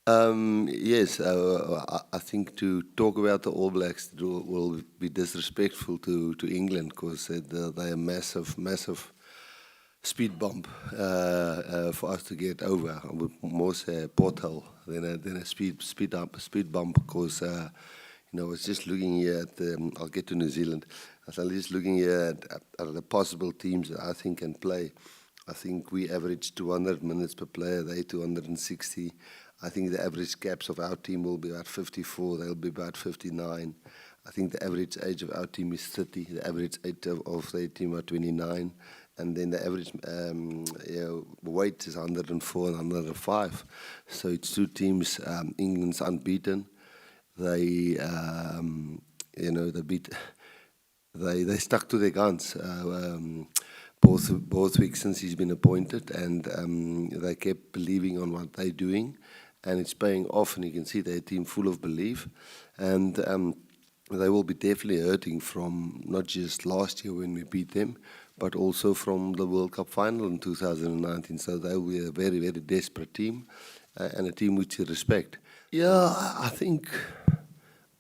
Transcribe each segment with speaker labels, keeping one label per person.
Speaker 1: Yes, I think to talk about the All Blacks will be disrespectful to England because they're a massive speed bump for us to get over. I would more say a porthole than a speed bump because I was just looking here at I'll get to New Zealand. I was just looking here at the possible teams that I think can play. I think we average 200 minutes per player, they 260. I think the average caps of our team will be about 54, they'll be about 59. I think the average age of our team is 30, the average age of their team are 29, and then the average weight is 104 and 105. So it's two teams. England's unbeaten. They they stuck to their guns. Both weeks since he's been appointed, and they kept believing on what they're doing, and it's paying off. And you can see they're a team full of belief, and they will be definitely hurting from not just last year when we beat them, but also from the World Cup final in 2019. So they will be a very, very desperate team, and a team which you respect. Yeah, I think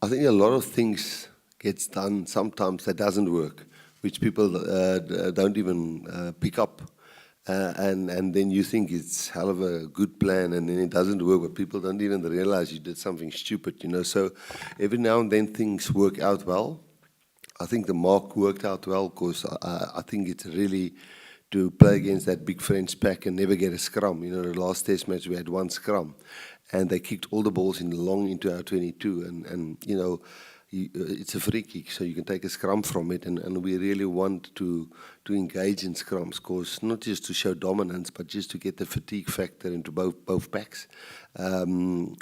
Speaker 1: a lot of things gets done. Sometimes that doesn't work, which people don't even pick up. And then you think it's hell of a good plan, and then it doesn't work, but people don't even realize you did something stupid, So every now and then things work out well. I think the mark worked out well because I think it's really to play against that big French pack and never get a scrum. The last test match we had one scrum, and they kicked all the balls in long into our 22, and it's a free kick, so you can take a scrum from it, and we really want to engage in scrums, because not just to show dominance, but just to get the fatigue factor into both packs. Then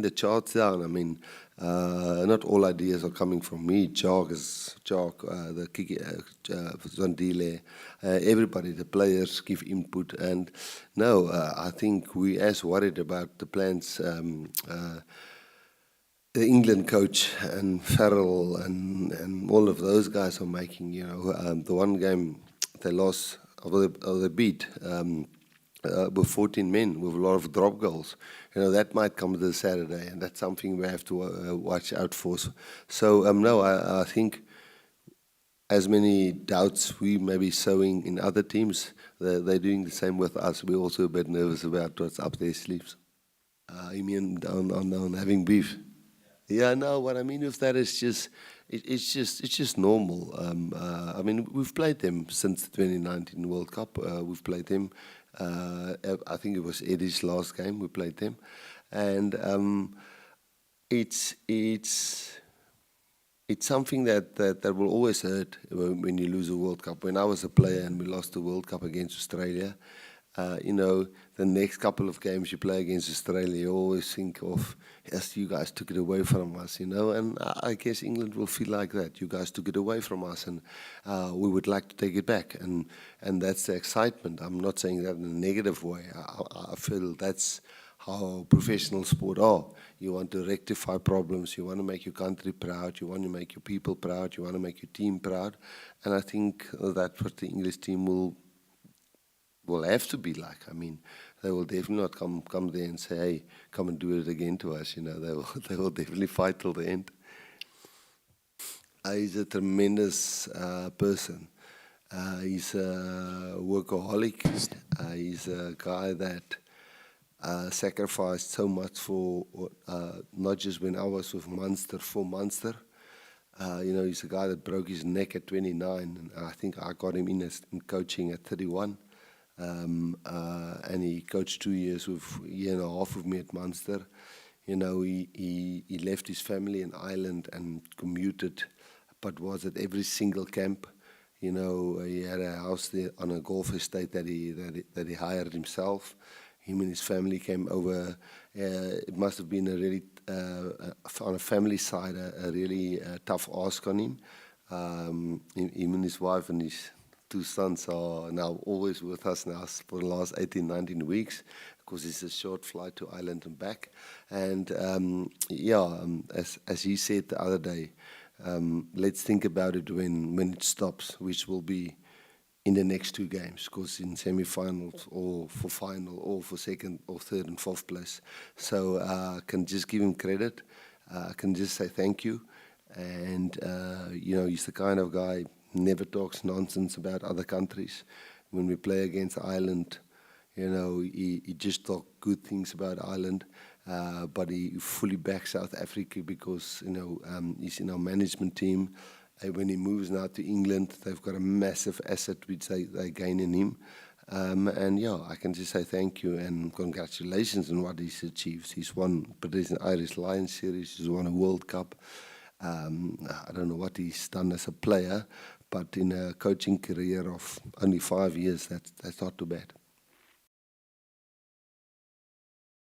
Speaker 1: the charts down. I mean, not all ideas are coming from me. Jock, the kick, Zandile, everybody, the players give input, and no, I think we as worried about the plans. The England coach and Farrell and all of those guys are making, the one game they lost, or they beat with 14 men with a lot of drop goals. That might come this Saturday, and that's something we have to watch out for. So, no, I think as many doubts we may be sowing in other teams, they're doing the same with us. We're also a bit nervous about what's up their sleeves. You mean on having beef? Yeah, no. What I mean with that is it's just normal. I mean, we've played them since the 2019 World Cup. We've played them. I think it was Eddie's last game. We played them, and it's something that will always hurt when you lose a World Cup. When I was a player and we lost the World Cup against Australia, the next couple of games you play against Australia, you always think of, yes, you guys took it away from us, and I guess England will feel like that. You guys took it away from us, and we would like to take it back, and that's the excitement. I'm not saying that in a negative way. I feel that's how professional sport are. You want to rectify problems, you want to make your country proud, you want to make your people proud, you want to make your team proud, and I think that's what the English team will have to be like. I mean, they will definitely not come there and say, hey, come and do it again to us. They will definitely fight till the end. He's a tremendous person. He's a workaholic. He's a guy that sacrificed so much for, not just when I was with Munster, for Munster. He's a guy that broke his neck at 29, and I think I got him in coaching at 31. And he coached 2 years, with a year and a half with me at Munster. He left his family in Ireland and commuted, but was at every single camp. He had a house there on a golf estate that he hired himself. Him and his family came over. It must have been a really, on a family side, a really tough ask on him. Him and his wife and his 2 sons are now always with us now for the last 18, 19 weeks, because it's a short flight to Ireland and back. And as he said the other day, let's think about it when it stops, which will be in the next 2 games, because in semi-finals or for final or for second or third and fourth place. So I can just give him credit. I can just say thank you. And, he's the kind of guy, never talks nonsense about other countries. When we play against Ireland, he just talks good things about Ireland, but he fully backs South Africa because, he's in our management team. When he moves now to England, they've got a massive asset which they gain in him. I can just say thank you and congratulations on what he's achieved. He's won the Irish Lions series, he's won a World Cup. I don't know what he's done as a player, but in a coaching career of only 5 years, that's not too bad.